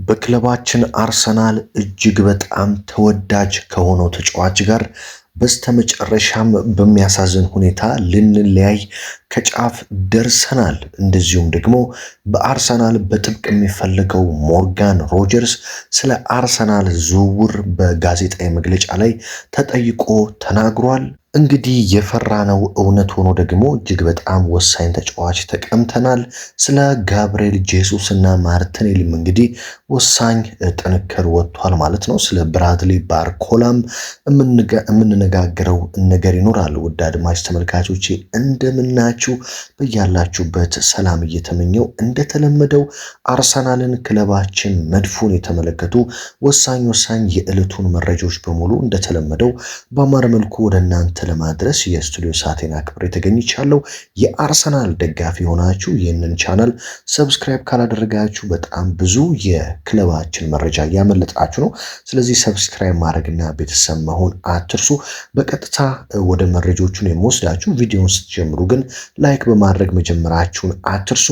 በክለባችን አርሰናል እጅግ በጣም ተወዳጅ ከሆነው ተጫዋች ጋር በስተመጨረሻም በሚያሳዝን ሁኔታ ልንለያይ ከጫፍ ደርሰናል። እንደዚሁም ደግሞ በአርሰናል በጥብቅ የሚፈልገው ሞርጋን ሮጀርስ ስለ አርሰናል ዝውውር በጋዜጣዊ መግለጫ ላይ ተጠይቆ ተናግሯል። እንግዲህ የፈራነው እውነት ሆኖ ደግሞ እጅግ በጣም ወሳኝ ተጫዋች ተቀምተናል። ስለ ጋብርኤል ጄሱስ እና ማርቲኔሊም እንግዲህ ወሳኝ ጥንክር ወጥቷል ማለት ነው። ስለ ብራድሊ ባርኮላም የምንነጋገረው ነገር ይኖራል። ውድ አድማጭ ተመልካቾቼ እንደምናችሁ በያላችሁበት ሰላም እየተመኘው እንደተለመደው አርሰናልን ክለባችን መድፉን የተመለከቱ ወሳኝ የዕለቱን መረጃዎች በሙሉ እንደተለመደው በአማረ መልኩ ወደ እናንተ ለማድረስ የስቱዲዮ ሰዓቴን አክብሬ ተገኝቻለሁ። የአርሰናል ደጋፊ ሆናችሁ ይህንን ቻናል ሰብስክራይብ ካላደረጋችሁ በጣም ብዙ የክለባችን መረጃ እያመለጣችሁ ነው። ስለዚህ ሰብስክራይብ ማድረግና ቤተሰብ መሆን አትርሱ። በቀጥታ ወደ መረጃዎቹን የምወስዳችሁ ቪዲዮውን ስትጀምሩ ግን ላይክ በማድረግ መጀመራችሁን አትርሱ።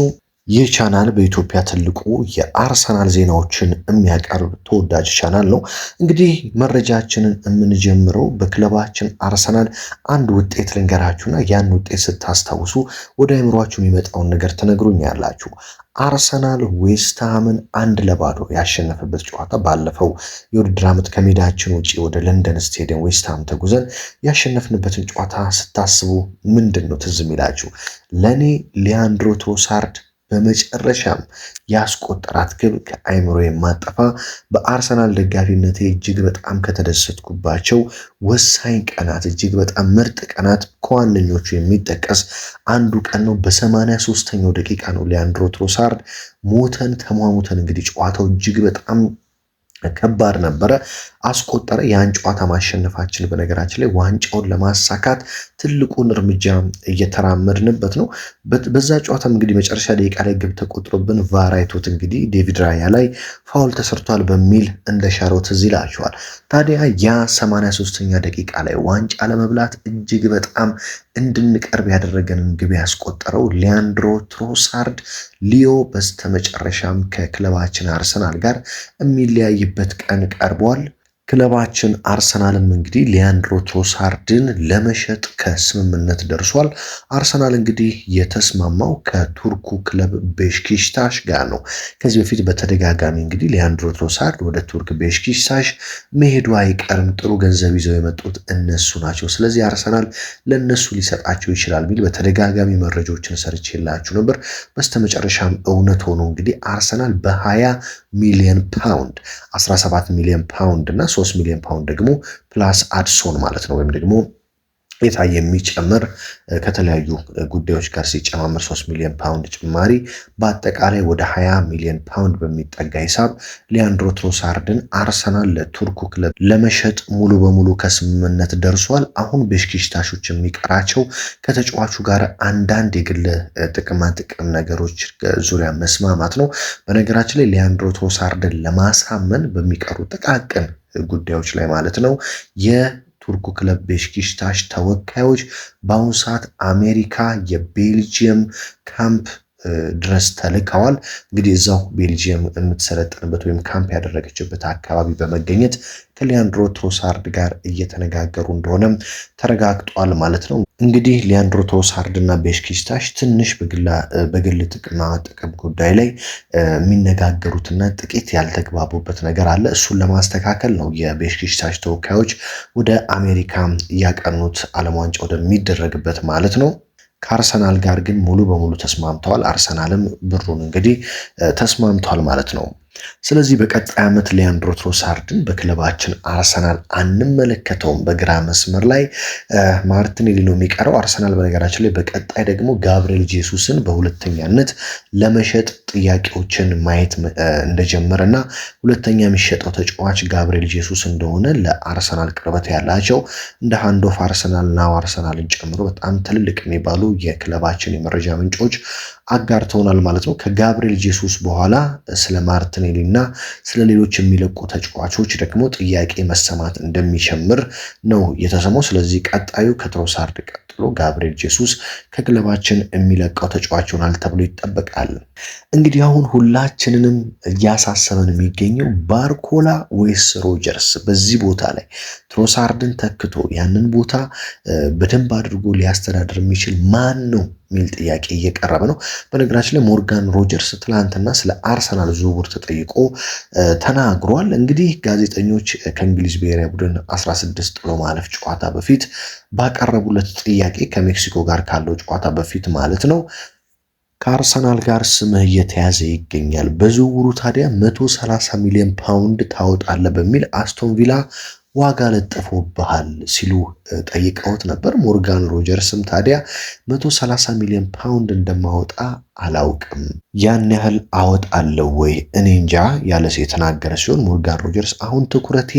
ይህ ቻናል በኢትዮጵያ ትልቁ የአርሰናል ዜናዎችን የሚያቀርብ ተወዳጅ ቻናል ነው። እንግዲህ መረጃችንን የምንጀምረው በክለባችን አርሰናል አንድ ውጤት ልንገራችሁና ያን ውጤት ስታስታውሱ ወደ አእምሯችሁ የሚመጣውን ነገር ትነግሩኛላችሁ። አርሰናል ዌስትሃምን 1-0 ያሸነፈበት ጨዋታ ባለፈው የውድድር ዓመት ከሜዳችን ውጪ ወደ ለንደን ስቴዲየም ዌስትሃም ተጉዘን ያሸነፍንበትን ጨዋታ ስታስቡ ምንድን ነው ትዝ የሚላችሁ? ለኔ ሊያንድሮ ትሮሳርድ በመጨረሻም ያስቆጠራት ግብ ከአይምሮ የማጠፋ በአርሰናል ደጋፊነቴ እጅግ በጣም ከተደሰትኩባቸው ወሳኝ ቀናት እጅግ በጣም ምርጥ ቀናት ከዋነኞቹ የሚጠቀስ አንዱ ቀን ነው። በ83ኛው ደቂቃ ነው ሊያንድሮ ትሮሳርድ ሞተን ተሟሙተን እንግዲህ ጨዋታው እጅግ በጣም ከባድ ነበረ፣ አስቆጠረ። ያን ጨዋታ ማሸነፋችን በነገራችን ላይ ዋንጫውን ለማሳካት ትልቁን እርምጃ እየተራመድንበት ነው። በዛ ጨዋታም እንግዲህ መጨረሻ ደቂቃ ላይ ግብ ተቆጥሮብን ቫር አይቶት እንግዲህ ዴቪድ ራያ ላይ ፋውል ተሰርቷል በሚል እንደሻረው ትዝ ይላችኋል። ታዲያ ያ 83ኛ ደቂቃ ላይ ዋንጫ ለመብላት እጅግ በጣም እንድንቀርብ ያደረገንን ግብ ያስቆጠረው ሊያንድሮ ትሮሳርድ ሊዮ በስተመጨረሻም ከክለባችን አርሰናል ጋር የሚለያይበት ቀን ቀርቧል። ክለባችን አርሰናልም እንግዲህ ሊያንድሮ ትሮሳርድን ለመሸጥ ከስምምነት ደርሷል። አርሰናል እንግዲህ የተስማማው ከቱርኩ ክለብ ቤሽኪሽታሽ ጋር ነው። ከዚህ በፊት በተደጋጋሚ እንግዲህ ሊያንድሮ ትሮሳርድ ወደ ቱርክ ቤሽኪሽታሽ መሄዱ አይቀርም፣ ጥሩ ገንዘብ ይዘው የመጡት እነሱ ናቸው፣ ስለዚህ አርሰናል ለነሱ ሊሰጣቸው ይችላል ቢል በተደጋጋሚ መረጃዎችን ሰርቼላችሁ ነበር። በስተመጨረሻም እውነት ሆኖ እንግዲህ አርሰናል በ20 ሚሊዮን ፓውንድ 17 ሚሊዮን ፓውንድ እና 3 ሚሊዮን ፓውንድ ደግሞ ፕላስ አድሶን ማለት ነው ወይም ደግሞ የታየ የሚጨምር ከተለያዩ ጉዳዮች ጋር ሲጨማመር 3 ሚሊዮን ፓውንድ ጭማሪ በአጠቃላይ ወደ 20 ሚሊዮን ፓውንድ በሚጠጋ ሂሳብ ሊያንድሮ ትሮሳርድን አርሰናል ለቱርኩ ክለብ ለመሸጥ ሙሉ በሙሉ ከስምምነት ደርሷል። አሁን ቤሽኪሽታሾች የሚቀራቸው ከተጫዋቹ ጋር አንዳንድ የግል ጥቅማ ጥቅም ነገሮች ዙሪያ መስማማት ነው። በነገራችን ላይ ሊያንድሮ ትሮሳርድን ለማሳመን በሚቀሩ ጥቃቅን ጉዳዮች ላይ ማለት ነው ቱርኩ ክለብ ቤሽኪሽታሽ ተወካዮች በአሁኑ ሰዓት አሜሪካ የቤልጂየም ካምፕ ድረስ ተልከዋል። እንግዲህ እዛው ቤልጂየም የምትሰለጥንበት ወይም ካምፕ ያደረገችበት አካባቢ በመገኘት ከሊያንድሮ ትሮሳርድ ጋር እየተነጋገሩ እንደሆነም ተረጋግጧል ማለት ነው። እንግዲህ ሊያንድሮ ትሮሳርድ እና ቤሽኪሽታሽ ትንሽ በግል ጥቅም ጉዳይ ላይ የሚነጋገሩትና ጥቂት ያልተግባቡበት ነገር አለ። እሱን ለማስተካከል ነው የቤሽኪሽታሽ ተወካዮች ወደ አሜሪካ እያቀኑት ዓለም ዋንጫ ወደሚደረግበት ማለት ነው። ከአርሰናል ጋር ግን ሙሉ በሙሉ ተስማምተዋል። አርሰናልም ብሩን እንግዲህ ተስማምተዋል ማለት ነው። ስለዚህ በቀጣይ ዓመት ሊያንድሮ ትሮሳርድን በክለባችን አርሰናል አንመለከተውም። በግራ መስመር ላይ ማርቲኔሊ ነው የሚቀረው። አርሰናል በነገራችን ላይ በቀጣይ ደግሞ ጋብርኤል ጄሱስን በሁለተኛነት ለመሸጥ ጥያቄዎችን ማየት እንደጀመረና ሁለተኛ የሚሸጠው ተጫዋች ጋብርኤል ጄሱስ እንደሆነ ለአርሰናል ቅርበት ያላቸው እንደ ሃንዶፍ አርሰናል ናው አርሰናልን ጨምሮ በጣም ትልልቅ የሚባሉ የክለባችን የመረጃ ምንጮች አጋርተውናል ማለት ነው። ከጋብሪኤል ጄሱስ በኋላ ስለ ማርቲኔሊ እና ስለ ሌሎች የሚለቁ ተጫዋቾች ደግሞ ጥያቄ መሰማት እንደሚጀምር ነው የተሰማው። ስለዚህ ቀጣዩ ከትሮሳርድ ቀጥሎ ጋብሪኤል ጄሱስ ከክለባችን የሚለቀው ተጫዋች ይሆናል ተብሎ ይጠበቃል። እንግዲህ አሁን ሁላችንንም እያሳሰበን የሚገኘው ባርኮላ ወይስ ሮጀርስ በዚህ ቦታ ላይ ትሮሳርድን ተክቶ ያንን ቦታ በደንብ አድርጎ ሊያስተዳድር የሚችል ማን ነው የሚል ጥያቄ እየቀረበ ነው። በነገራችን ላይ ሞርጋን ሮጀርስ ትላንትና ስለ አርሰናል ዝውውር ተጠይቆ ተናግሯል። እንግዲህ ጋዜጠኞች ከእንግሊዝ ብሔራዊ ቡድን 16 ጥሎ ማለፍ ጨዋታ በፊት ባቀረቡለት ጥያቄ ከሜክሲኮ ጋር ካለው ጨዋታ በፊት ማለት ነው ከአርሰናል ጋር ስምህ እየተያዘ ይገኛል፣ በዝውውሩ ታዲያ 130 ሚሊዮን ፓውንድ ታወጣለህ በሚል አስቶን ቪላ ዋጋ ለጥፎብሃል ሲሉ ጠይቀውት ነበር። ሞርጋን ሮጀርስም ታዲያ 130 ሚሊዮን ፓውንድ እንደማወጣ አላውቅም፣ ያን ያህል አወጣለሁ ወይ እኔ እንጃ ያለ የተናገረ ሲሆን ሞርጋን ሮጀርስ አሁን ትኩረቴ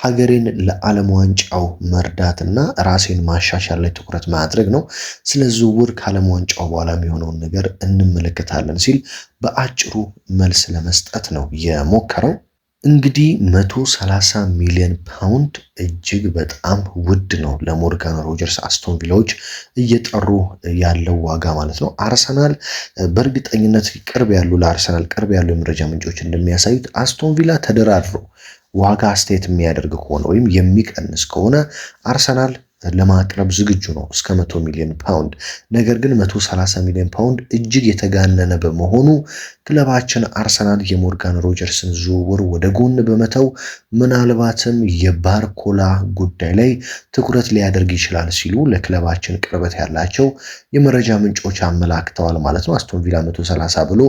ሀገሬን ለዓለም ዋንጫው መርዳትና ራሴን ማሻሻል ላይ ትኩረት ማድረግ ነው። ስለ ዝውውር ከዓለም ዋንጫው በኋላ የሚሆነውን ነገር እንመለከታለን ሲል በአጭሩ መልስ ለመስጠት ነው የሞከረው። እንግዲህ 130 ሚሊዮን ፓውንድ እጅግ በጣም ውድ ነው ለሞርጋን ሮጀርስ አስቶን ቪላዎች እየጠሩ ያለው ዋጋ ማለት ነው። አርሰናል በእርግጠኝነት ለአርሰናል ቅርብ ያሉ የመረጃ ምንጮች እንደሚያሳዩት አስቶን ቪላ ተደራድሮ ዋጋ አስተያየት የሚያደርግ ከሆነ ወይም የሚቀንስ ከሆነ አርሰናል ለማቅረብ ዝግጁ ነው እስከ 100 ሚሊዮን ፓውንድ። ነገር ግን 130 ሚሊዮን ፓውንድ እጅግ የተጋነነ በመሆኑ ክለባችን አርሰናል የሞርጋን ሮጀርስን ዝውውር ወደ ጎን በመተው ምናልባትም የባርኮላ ጉዳይ ላይ ትኩረት ሊያደርግ ይችላል ሲሉ ለክለባችን ቅርበት ያላቸው የመረጃ ምንጮች አመላክተዋል ማለት ነው። አስቶን ቪላ 130 ብሎ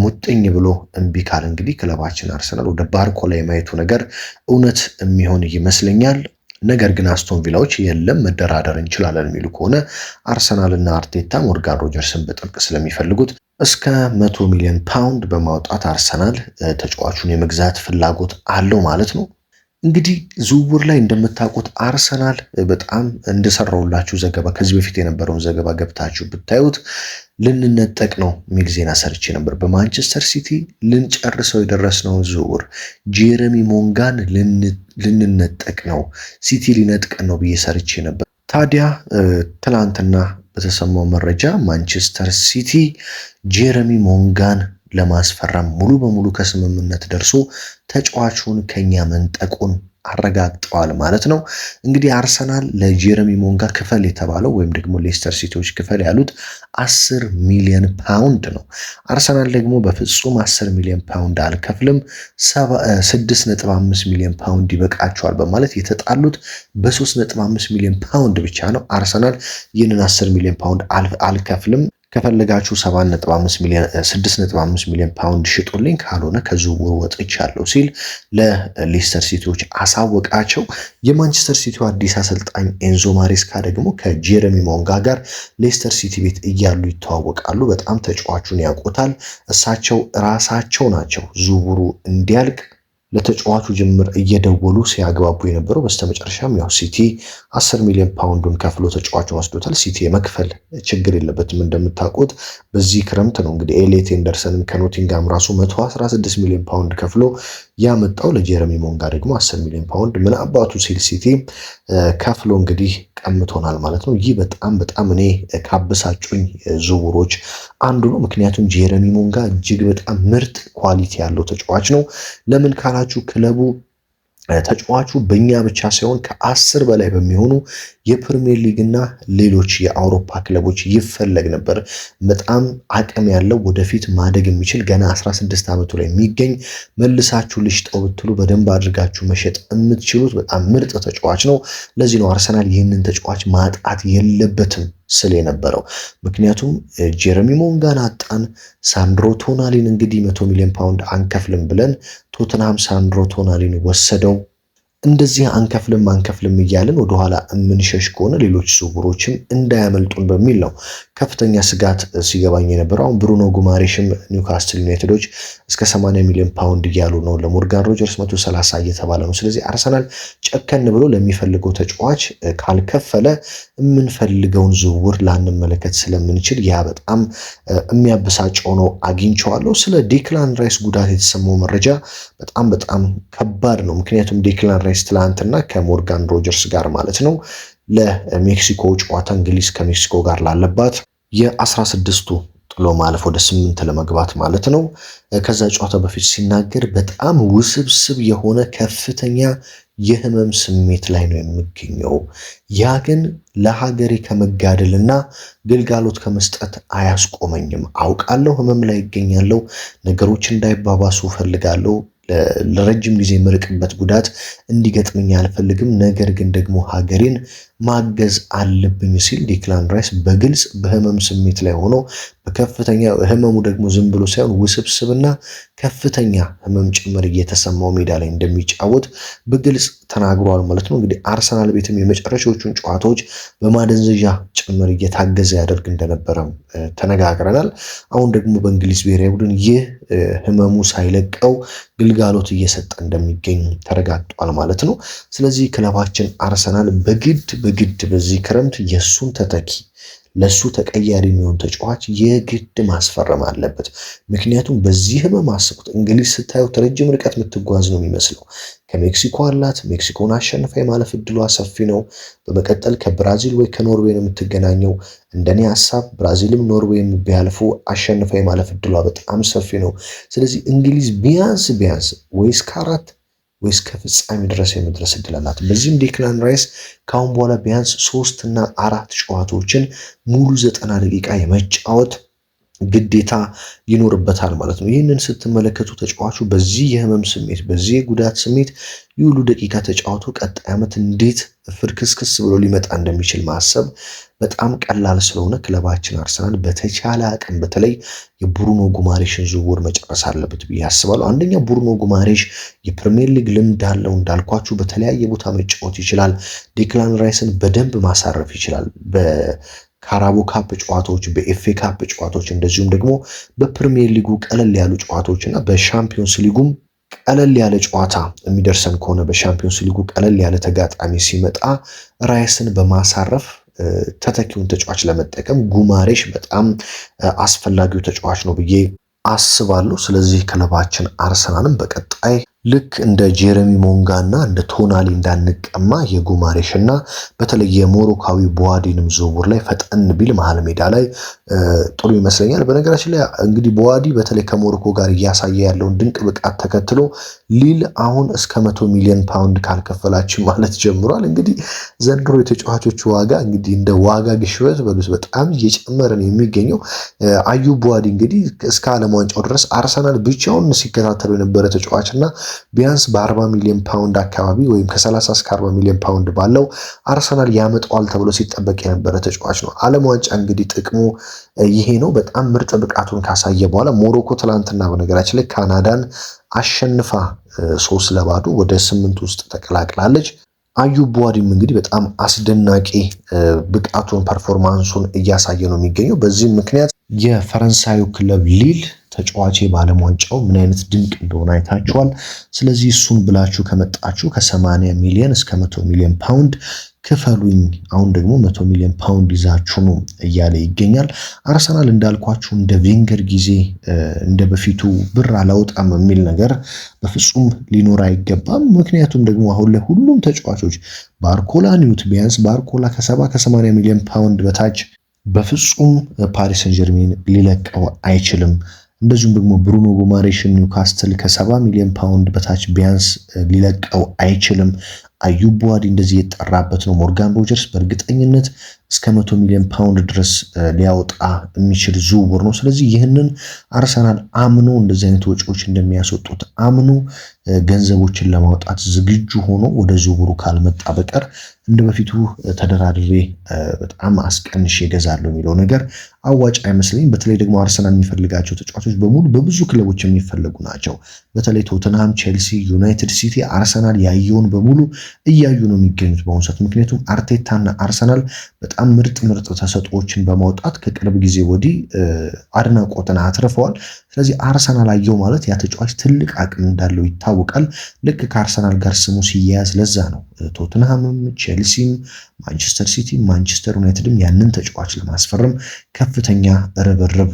ሙጥኝ ብሎ እምቢ ካለ እንግዲህ ክለባችን አርሰናል ወደ ባርኮላ የማየቱ ነገር እውነት የሚሆን ይመስለኛል። ነገር ግን አስቶን ቪላዎች የለም መደራደር እንችላለን የሚሉ ከሆነ አርሰናልና አርቴታ ሞርጋን ሮጀርስን በጥብቅ ስለሚፈልጉት እስከ 100 ሚሊዮን ፓውንድ በማውጣት አርሰናል ተጫዋቹን የመግዛት ፍላጎት አለው ማለት ነው። እንግዲህ ዝውውር ላይ እንደምታውቁት አርሰናል በጣም እንደሰራውላችሁ ዘገባ ከዚህ በፊት የነበረውን ዘገባ ገብታችሁ ብታዩት ልንነጠቅ ነው የሚል ዜና ሰርቼ ነበር። በማንቸስተር ሲቲ ልንጨርሰው የደረስነውን ዝውውር ጄረሚ ሞንጋን ልንነጠቅ ነው፣ ሲቲ ሊነጥቀን ነው ብዬ ሰርቼ ነበር። ታዲያ ትናንትና በተሰማው መረጃ ማንቸስተር ሲቲ ጄረሚ ሞንጋን ለማስፈረም ሙሉ በሙሉ ከስምምነት ደርሶ ተጫዋቹን ከኛ መንጠቁን አረጋግጠዋል ማለት ነው። እንግዲህ አርሰናል ለጄረሚ ሞንጋ ክፈል የተባለው ወይም ደግሞ ሌስተር ሲቲዎች ክፈል ያሉት 10 ሚሊዮን ፓውንድ ነው። አርሰናል ደግሞ በፍጹም 10 ሚሊዮን ፓውንድ አልከፍልም፣ 6.5 ሚሊዮን ፓውንድ ይበቃቸዋል በማለት የተጣሉት በ3.5 ሚሊዮን ፓውንድ ብቻ ነው። አርሰናል ይህንን 10 ሚሊዮን ፓውንድ አልከፍልም ከፈለጋችሁ 6.5 ሚሊዮን ፓውንድ ሽጡልኝ፣ ካልሆነ ከዝውውሩ ወጥቻለሁ ሲል ለሌስተር ሲቲዎች አሳወቃቸው። የማንቸስተር ሲቲው አዲስ አሰልጣኝ ኤንዞ ማሬስካ ደግሞ ከጄረሚ ሞንጋ ጋር ሌስተር ሲቲ ቤት እያሉ ይተዋወቃሉ። በጣም ተጫዋቹን ያውቁታል። እሳቸው ራሳቸው ናቸው ዝውውሩ እንዲያልቅ ለተጫዋቹ ጅምር እየደወሉ ሲያግባቡ የነበረው። በስተመጨረሻም ያው ሲቲ 10 ሚሊዮን ፓውንዱን ከፍሎ ተጫዋቹን ወስዶታል። ሲቲ የመክፈል ችግር የለበትም እንደምታውቁት። በዚህ ክረምት ነው እንግዲህ ኤሌት ኤንደርሰንን ከኖቲንጋም ራሱ 116 ሚሊዮን ፓውንድ ከፍሎ ያመጣው። ለጄረሚ ሞንጋ ደግሞ 10 ሚሊዮን ፓውንድ ምን አባቱ ሲል ሲቲ ከፍሎ እንግዲህ ቀምቶናል ማለት ነው። ይህ በጣም እኔ ካበሳጩኝ ዝውውሮች አንዱ ነው። ምክንያቱም ጄረሚ ሞንጋ እጅግ በጣም ምርጥ ኳሊቲ ያለው ተጫዋች ነው። ለምን ካላችሁ ክለቡ ተጫዋቹ በእኛ ብቻ ሳይሆን ከ10 በላይ በሚሆኑ የፕሪሚየር ሊግ እና ሌሎች የአውሮፓ ክለቦች ይፈለግ ነበር። በጣም አቅም ያለው ወደፊት ማደግ የሚችል ገና 16 ዓመቱ ላይ የሚገኝ መልሳችሁ ልሽጠው ብትሉ በደንብ አድርጋችሁ መሸጥ የምትችሉት በጣም ምርጥ ተጫዋች ነው። ለዚህ ነው አርሰናል ይህንን ተጫዋች ማጣት የለበትም ስል የነበረው። ምክንያቱም ጄረሚ ሞንጋን አጣን፣ ሳንድሮ ቶናሊን እንግዲህ 100 ሚሊዮን ፓውንድ አንከፍልም ብለን ቶተንሃም ሳንድሮ ቶናሊን ወሰደው። እንደዚህ አንከፍልም እያልን ወደኋላ የምንሸሽ ከሆነ ሌሎች ዝውውሮችም እንዳያመልጡን በሚል ነው ከፍተኛ ስጋት ሲገባኝ የነበረው። አሁን ብሩኖ ጉማሬሽም ኒውካስትል ዩናይትዶች እስከ 80 ሚሊዮን ፓውንድ እያሉ ነው፣ ለሞርጋን ሮጀርስ 130 እየተባለ ነው። ስለዚህ አርሰናል ጨከን ብሎ ለሚፈልገው ተጫዋች ካልከፈለ የምንፈልገውን ዝውውር ላንመለከት ስለምንችል ያ በጣም የሚያበሳጨው ነው አግኝቼዋለሁ። ስለ ዴክላን ራይስ ጉዳት የተሰማው መረጃ በጣም ከባድ ነው። ምክንያቱም ዴክላን ራይስ ትላንትና ከሞርጋን ሮጀርስ ጋር ማለት ነው ለሜክሲኮ ጨዋታ እንግሊዝ ከሜክሲኮ ጋር ላለባት የ16ቱ ጥሎ ማለፍ ወደ 8 ለመግባት ማለት ነው ከዛ ጨዋታ በፊት ሲናገር በጣም ውስብስብ የሆነ ከፍተኛ የህመም ስሜት ላይ ነው የሚገኘው። ያ ግን ለሀገሬ ከመጋደልና ግልጋሎት ከመስጠት አያስቆመኝም። አውቃለሁ ህመም ላይ ይገኛለሁ፣ ነገሮች እንዳይባባሱ ፈልጋለሁ፣ ለረጅም ጊዜ የምርቅበት ጉዳት እንዲገጥመኝ አልፈልግም፣ ነገር ግን ደግሞ ሀገሬን ማገዝ አለብኝ ሲል ዴክላን ራይስ በግልጽ በህመም ስሜት ላይ ሆኖ በከፍተኛ ህመሙ ደግሞ ዝም ብሎ ሳይሆን ውስብስብና ከፍተኛ ህመም ጭምር እየተሰማው ሜዳ ላይ እንደሚጫወት በግልጽ ተናግሯል ማለት ነው። እንግዲህ አርሰናል ቤትም የመጨረሻዎቹን ጨዋታዎች በማደንዘዣ ጭምር እየታገዘ ያደርግ እንደነበረም ተነጋግረናል። አሁን ደግሞ በእንግሊዝ ብሔራዊ ቡድን ይህ ህመሙ ሳይለቀው ግልጋሎት እየሰጠ እንደሚገኝ ተረጋግጧል ማለት ነው። ስለዚህ ክለባችን አርሰናል በግድ በዚህ ክረምት የሱን ተተኪ ለሱ ተቀያሪ የሚሆን ተጫዋች የግድ ማስፈረም አለበት። ምክንያቱም በዚህ ህመም አስቡት፣ እንግሊዝ ስታዩት ረጅም ርቀት የምትጓዝ ነው የሚመስለው። ከሜክሲኮ አላት፣ ሜክሲኮን አሸንፋ የማለፍ እድሏ ሰፊ ነው። በመቀጠል ከብራዚል ወይ ከኖርዌይ ነው የምትገናኘው። እንደኔ ሐሳብ ብራዚልም ኖርዌይም ቢያልፉ አሸንፋ የማለፍ እድሏ በጣም ሰፊ ነው። ስለዚህ እንግሊዝ ቢያንስ ወይ እስከ 4 ወይስ ከፍጻሜ ድረስ የመድረስ እድል አላት። በዚህም ዴክላን ራይስ ካሁን በኋላ ቢያንስ 3 እና 4 ጨዋታዎችን ሙሉ 90 ደቂቃ የመጫወት ግዴታ ይኖርበታል ማለት ነው። ይህንን ስትመለከቱ ተጫዋቹ በዚህ የህመም ስሜት በዚህ የጉዳት ስሜት ይሁሉ ደቂቃ ተጫዋቱ ቀጣይ ዓመት እንዴት ፍርክስክስ ብሎ ሊመጣ እንደሚችል ማሰብ በጣም ቀላል ስለሆነ ክለባችን አርሰናል በተቻለ አቅም በተለይ የብሩኖ ጉማሬሽን ዝውውር መጨረስ አለበት ብዬ አስባለሁ። አንደኛ ብሩኖ ጉማሬሽ የፕሪሚየር ሊግ ልምድ አለው፣ እንዳልኳችሁ በተለያየ ቦታ መጫወት ይችላል። ዴክላን ራይስን በደንብ ማሳረፍ ይችላል። ካራቦ ካፕ ጨዋታዎች፣ በኤፍኤ ካፕ ጨዋታዎች እንደዚሁም ደግሞ በፕሪሚየር ሊጉ ቀለል ያሉ ጨዋታዎች እና በሻምፒዮንስ ሊጉም ቀለል ያለ ጨዋታ የሚደርሰን ከሆነ በሻምፒዮንስ ሊጉ ቀለል ያለ ተጋጣሚ ሲመጣ ራይስን በማሳረፍ ተተኪውን ተጫዋች ለመጠቀም ጉማሬሽ በጣም አስፈላጊው ተጫዋች ነው ብዬ አስባለሁ። ስለዚህ ክለባችን አርሰናልም በቀጣይ ልክ እንደ ጄረሚ ሞንጋና እንደ ቶናሊ እንዳንቀማ የጉማሬሽና በተለይ የሞሮካዊ ቦዋዲንም ዝውውር ላይ ፈጠን ቢል መሃል ሜዳ ላይ ጥሩ ይመስለኛል። በነገራችን ላይ እንግዲህ ቦዋዲ በተለይ ከሞሮኮ ጋር እያሳየ ያለውን ድንቅ ብቃት ተከትሎ ሊል አሁን እስከ 100 ሚሊዮን ፓውንድ ካልከፈላችሁ ማለት ጀምሯል። እንግዲህ ዘንድሮ የተጫዋቾቹ ዋጋ እንግዲህ እንደ ዋጋ ግሽበት በሉት በጣም እየጨመረ ነው የሚገኘው። አዩብ ቦዋዲ እንግዲህ እስከ ዓለም ዋንጫው ድረስ አርሰናል ብቻውን ሲከታተሉ የነበረ ተጫዋችና ቢያንስ በ40 ሚሊዮን ፓውንድ አካባቢ ወይም ከ30 እስከ 40 ሚሊዮን ፓውንድ ባለው አርሰናል ያመጣዋል ተብሎ ሲጠበቅ የነበረ ተጫዋች ነው። ዓለም ዋንጫ እንግዲህ ጥቅሙ ይሄ ነው። በጣም ምርጥ ብቃቱን ካሳየ በኋላ ሞሮኮ ትላንትና በነገራችን ላይ ካናዳን አሸንፋ 3-0 ወደ 8 ውስጥ ተቀላቅላለች። አዩብ ቦዋዲም እንግዲህ በጣም አስደናቂ ብቃቱን ፐርፎርማንሱን እያሳየ ነው የሚገኘው። በዚህም ምክንያት የፈረንሳዩ ክለብ ሊል ተጫዋች በዓለም ዋንጫው ምን አይነት ድንቅ እንደሆነ አይታችኋል። ስለዚህ እሱን ብላችሁ ከመጣችሁ ከ80 ሚሊዮን እስከ 100 ሚሊዮን ፓውንድ ክፈሉኝ፣ አሁን ደግሞ 100 ሚሊዮን ፓውንድ ይዛችሁ ነው እያለ ይገኛል። አርሰናል እንዳልኳችሁ እንደ ቬንገር ጊዜ እንደ በፊቱ ብር አላውጣም የሚል ነገር በፍጹም ሊኖር አይገባም። ምክንያቱም ደግሞ አሁን ላይ ሁሉም ተጫዋቾች ባርኮላ ኒውት ቢያንስ ባርኮላ ከ70-80 ሚሊዮን ፓውንድ በታች በፍጹም ፓሪስ ሰን ጀርሜን ሊለቀው አይችልም። እንደዚሁም ደግሞ ብሩኖ ጉማሬሽን ኒውካስትል ከ70 ሚሊዮን ፓውንድ በታች ቢያንስ ሊለቀው አይችልም። አዩብ ቦዋዲ እንደዚህ የጠራበት ነው። ሞርጋን ሮጀርስ በእርግጠኝነት እስከ 100 ሚሊዮን ፓውንድ ድረስ ሊያወጣ የሚችል ዝውውር ነው። ስለዚህ ይህንን አርሰናል አምኖ እንደዚህ አይነት ወጪዎች እንደሚያስወጡት አምኖ ገንዘቦችን ለማውጣት ዝግጁ ሆኖ ወደ ዝውውሩ ካልመጣ በቀር እንደ በፊቱ ተደራድሬ በጣም አስቀንሽ እገዛለሁ የሚለው ነገር አዋጭ አይመስለኝም። በተለይ ደግሞ አርሰናል የሚፈልጋቸው ተጫዋቾች በሙሉ በብዙ ክለቦች የሚፈለጉ ናቸው። በተለይ ቶተንሃም፣ ቼልሲ፣ ዩናይትድ፣ ሲቲ አርሰናል ያየውን በሙሉ እያዩ ነው የሚገኙት በአሁኑ ሰዓት። ምክንያቱም አርቴታና አርሰናል በጣም ምርጥ ተሰጥኦዎችን በማውጣት ከቅርብ ጊዜ ወዲህ አድናቆትን አትርፈዋል። ስለዚህ አርሰናል አየው ማለት ያ ተጫዋች ትልቅ አቅም እንዳለው ይታወቃል። ልክ ከአርሰናል ጋር ስሙ ሲያያዝ ለዛ ነው ቶተንሃምም፣ ቼልሲም፣ ማንቸስተር ሲቲ፣ ማንቸስተር ዩናይትድም ያንን ተጫዋች ለማስፈረም ከፍተኛ ርብርብ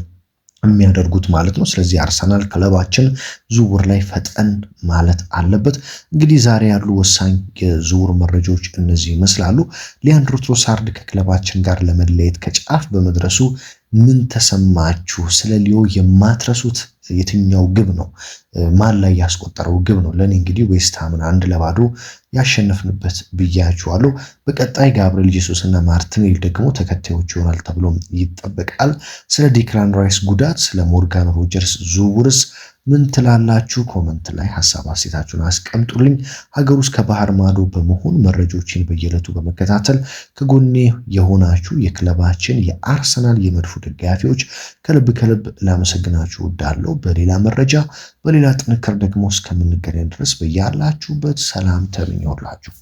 የሚያደርጉት ማለት ነው። ስለዚህ አርሰናል ክለባችን ዝውውር ላይ ፈጠን ማለት አለበት። እንግዲህ ዛሬ ያሉ ወሳኝ የዝውውር መረጃዎች እነዚህ ይመስላሉ። ሊያንድሮ ትሮሳርድ ከክለባችን ጋር ለመለየት ከጫፍ በመድረሱ ምን ተሰማችሁ? ስለ ሊዮ የማትረሱት የትኛው ግብ ነው? ማን ላይ ያስቆጠረው ግብ ነው? ለኔ እንግዲህ ዌስትሃምን 1-0 ያሸነፍንበት ብያችኋለሁ። በቀጣይ ጋብሪኤል ጄሱስ እና ማርቲኔሊ ደግሞ ተከታዮች ይሆናል ተብሎ ይጠበቃል። ስለ ዲክላን ራይስ ጉዳት፣ ስለ ሞርጋን ሮጀርስ ዝውውርስ ምን ትላላችሁ? ኮመንት ላይ ሐሳብ አስተያየታችሁን አስቀምጡልኝ። ሀገር ውስጥ ከባህር ማዶ በመሆን መረጃዎችን በየዕለቱ በመከታተል ከጎኔ የሆናችሁ የክለባችን የአርሰናል የመድፉ ደጋፊዎች ከልብ ላመሰግናችሁ እወዳለሁ። በሌላ መረጃ በሌላ ጥንክር ደግሞ እስከምንገናኝ ድረስ በያላችሁበት ሰላም ተመኘሁላችሁ።